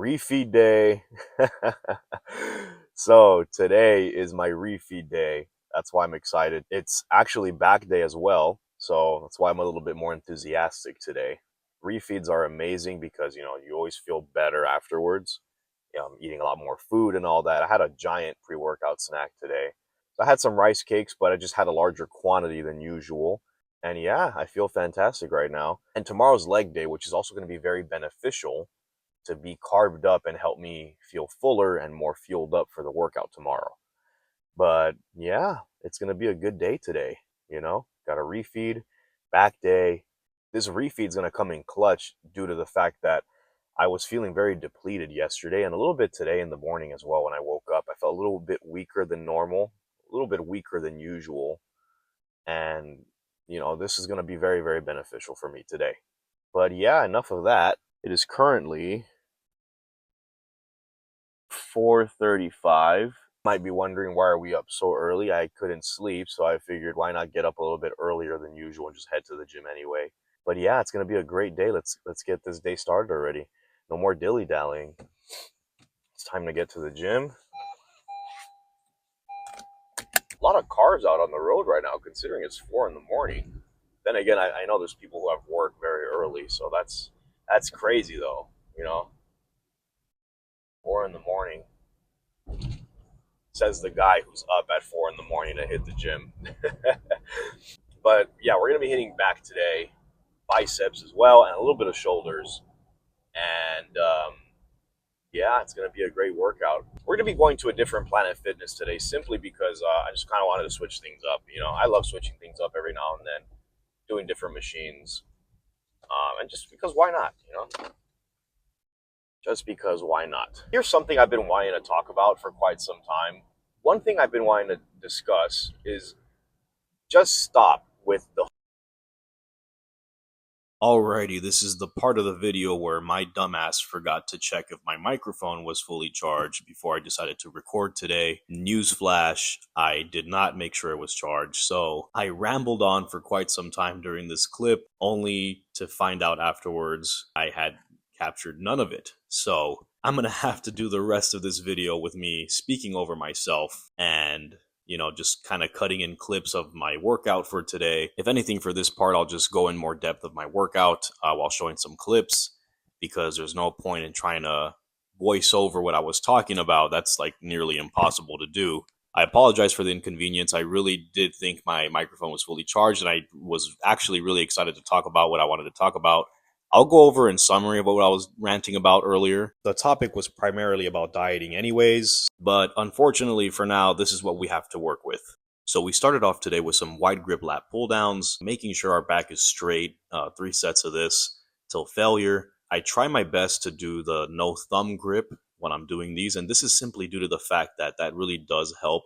refeed day. So today is my refeed day. That's why I'm excited. It's actually back day as well, so that's why I'm a little bit more enthusiastic today. Refeeds are amazing because you always feel better afterwards. I'm eating a lot more food and all that. I had a giant pre-workout snack today. So I had some rice cakes, but I just had a larger quantity than usual. And yeah, I feel fantastic right now. And tomorrow's leg day, which is also going to be very beneficial to be carved up and help me feel fuller and more fueled up for the workout tomorrow. But yeah, it's going to be a good day today. Got a refeed, back day. This refeed is going to come in clutch due to the fact that I was feeling very depleted yesterday and a little bit today in the morning as well. When I woke up, I felt a little bit weaker than normal, a little bit weaker than usual. And, this is going to be very, very beneficial for me today. But yeah, enough of that. It is currently 4:35. Might be wondering, why are we up so early? I couldn't sleep, so I figured why not get up a little bit earlier than usual and just head to the gym anyway. But yeah, it's going to be a great day. Let's get this day started already. No more dilly-dallying. It's time to get to the gym. A lot of cars out on the road right now, considering it's 4 in the morning. Then again, I know there's people who have work very early, so that's crazy though. 4 in the morning, says the guy who's up at 4 in the morning to hit the gym. But yeah, we're gonna be hitting back today, biceps as well, and a little bit of shoulders. And yeah, it's gonna be a great workout. We're gonna be going to a different Planet Fitness today, simply because I just kind of wanted to switch things up. I love switching things up every now and then, doing different machines, and just because why not? Just because why not? Here's something I've been wanting to talk about for quite some time. One thing I've been wanting to discuss is just stop with the. Alrighty, this is the part of the video where my dumbass forgot to check if my microphone was fully charged before I decided to record today. Newsflash, I did not make sure it was charged, so I rambled on for quite some time during this clip, only to find out afterwards I had captured none of it. So I'm gonna have to do the rest of this video with me speaking over myself and just kind of cutting in clips of my workout for today. If anything, for this part, I'll just go in more depth of my workout while showing some clips, because there's no point in trying to voice over what I was talking about. That's like nearly impossible to do. I apologize for the inconvenience. I really did think my microphone was fully charged, and I was actually really excited to talk about what I wanted to talk about. I'll go over in summary about what I was ranting about earlier. The topic was primarily about dieting anyways, but unfortunately for now, this is what we have to work with. So we started off today with some wide grip lat pull downs, making sure our back is straight, 3 sets of this till failure. I try my best to do the no thumb grip when I'm doing these, and this is simply due to the fact that that really does help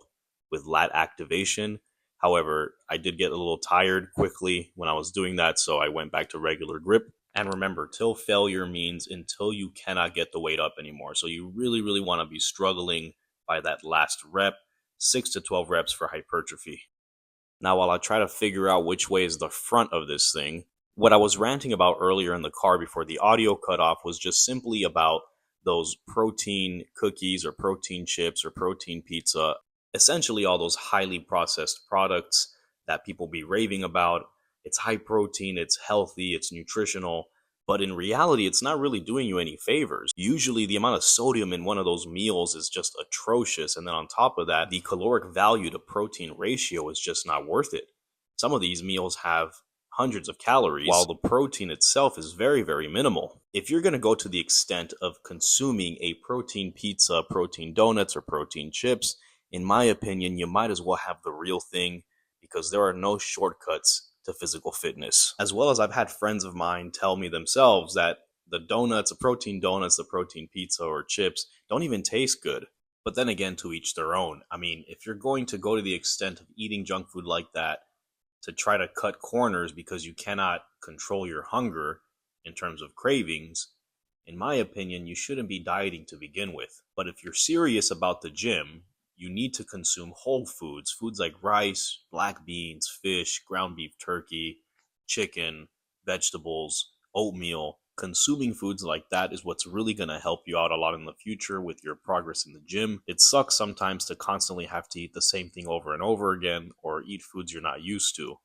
with lat activation. However, I did get a little tired quickly when I was doing that, so I went back to regular grip. And remember, till failure means until you cannot get the weight up anymore. So you really, really want to be struggling by that last rep, 6 to 12 reps for hypertrophy. Now, while I try to figure out which way is the front of this thing, what I was ranting about earlier in the car before the audio cut off was just simply about those protein cookies or protein chips or protein pizza, essentially all those highly processed products that people be raving about. It's high protein, it's healthy, it's nutritional, but in reality, it's not really doing you any favors. Usually the amount of sodium in one of those meals is just atrocious, and then on top of that, the caloric value to protein ratio is just not worth it. Some of these meals have hundreds of calories, while the protein itself is very, very minimal. If you're going to go to the extent of consuming a protein pizza, protein donuts, or protein chips, in my opinion, you might as well have the real thing, because there are no shortcuts to physical fitness. As well as I've had friends of mine tell me themselves that the donuts, the protein pizza or chips don't even taste good. But then again, to each their own. I mean, if you're going to go to the extent of eating junk food like that to try to cut corners because you cannot control your hunger in terms of cravings, in my opinion, you shouldn't be dieting to begin with. But if you're serious about the gym, you need to consume whole foods, foods like rice, black beans, fish, ground beef, turkey, chicken, vegetables, oatmeal, Consuming foods like that is what's really going to help you out a lot in the future with your progress in the gym. It sucks sometimes to constantly have to eat the same thing over and over again or eat foods you're not used to,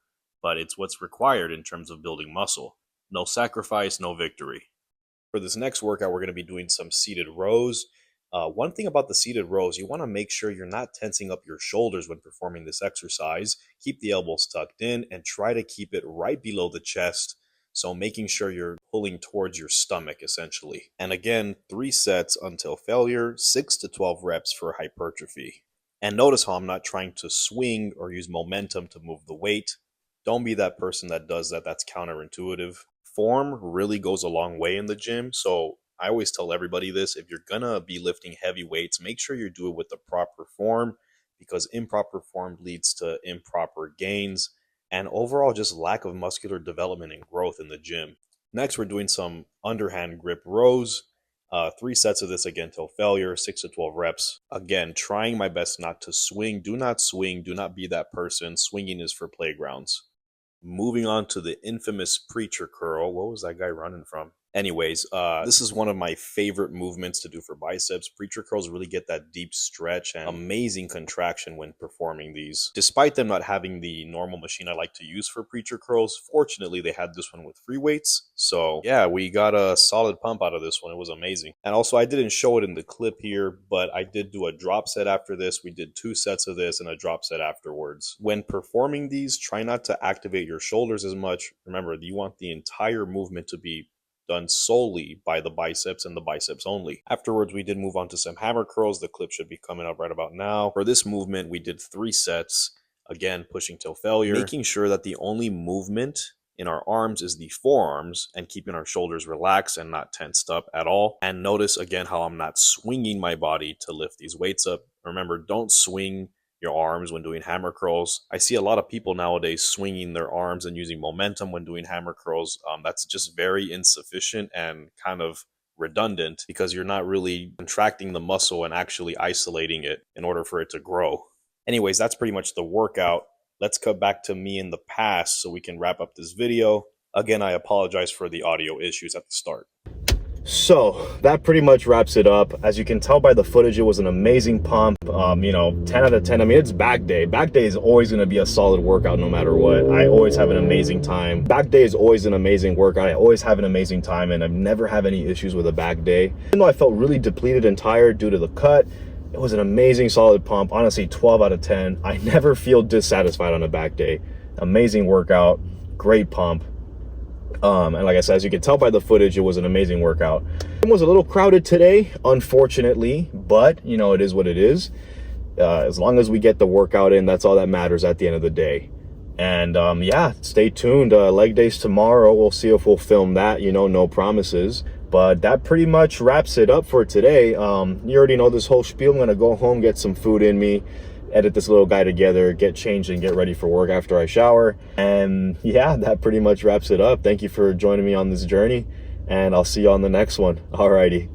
but it's what's required in terms of building muscle. No sacrifice, no victory. For this next workout, we're going to be doing some seated rows. One thing about the seated rows, you want to make sure you're not tensing up your shoulders when performing this exercise. Keep the elbows tucked in and try to keep it right below the chest. So making sure you're pulling towards your stomach, essentially. And again, 3 sets until failure, 6 to 12 reps for hypertrophy. And notice how I'm not trying to swing or use momentum to move the weight. Don't be that person that does that. That's counterintuitive. Form really goes a long way in the gym. So I always tell everybody this: if you're gonna be lifting heavy weights, make sure you do it with the proper form, because improper form leads to improper gains and overall just lack of muscular development and growth in the gym. Next, we're doing some underhand grip rows. 3 sets of this again till failure, 6 to 12 reps. Again, trying my best not to swing. Do not swing. Do not be that person. Swinging is for playgrounds. Moving on to the infamous preacher curl. What was that guy running from? Anyways, this is one of my favorite movements to do for biceps. Preacher curls really get that deep stretch and amazing contraction when performing these. Despite them not having the normal machine I like to use for preacher curls, fortunately they had this one with free weights. So yeah, we got a solid pump out of this one. It was amazing. And also, I didn't show it in the clip here, but I did do a drop set after this. We did 2 sets of this and a drop set afterwards. When performing these, try not to activate your shoulders as much. Remember, you want the entire movement to be done solely by the biceps and the biceps only. Afterwards, we did move on to some hammer curls. The clip should be coming up right about now. For this movement, we did 3 sets, again, pushing till failure, making sure that the only movement in our arms is the forearms and keeping our shoulders relaxed and not tensed up at all. And notice again how I'm not swinging my body to lift these weights up. Remember, don't swing your arms when doing hammer curls. I see a lot of people nowadays swinging their arms and using momentum when doing hammer curls. That's just very insufficient and kind of redundant, because you're not really contracting the muscle and actually isolating it in order for it to grow. Anyways, that's pretty much the workout. Let's cut back to me in the past so we can wrap up this video. Again, I apologize for the audio issues at the start. So that pretty much wraps it up. As you can tell by the footage, it was an amazing pump. 10 out of 10. I mean, it's back day. Back day is always going to be a solid workout no matter what. I always have an amazing time. Back day is always an amazing workout. I always have an amazing time, and I've never had any issues with a back day. Even though I felt really depleted and tired due to the cut, it was an amazing solid pump. Honestly, 12 out of 10. I never feel dissatisfied on a back day. Amazing workout, great pump. And like I said, as you can tell by the footage, it was an amazing workout. It was a little crowded today, unfortunately, but it is what it is. As long as we get the workout in, that's all that matters at the end of the day. And yeah, stay tuned. Leg days tomorrow. We'll see if we'll film that. No promises. But that pretty much wraps it up for today. You already know this whole spiel. I'm gonna go home, get some food in me, edit this little guy together, get changed and get ready for work after I shower. And yeah, that pretty much wraps it up. Thank you for joining me on this journey, and I'll see you on the next one. Alrighty.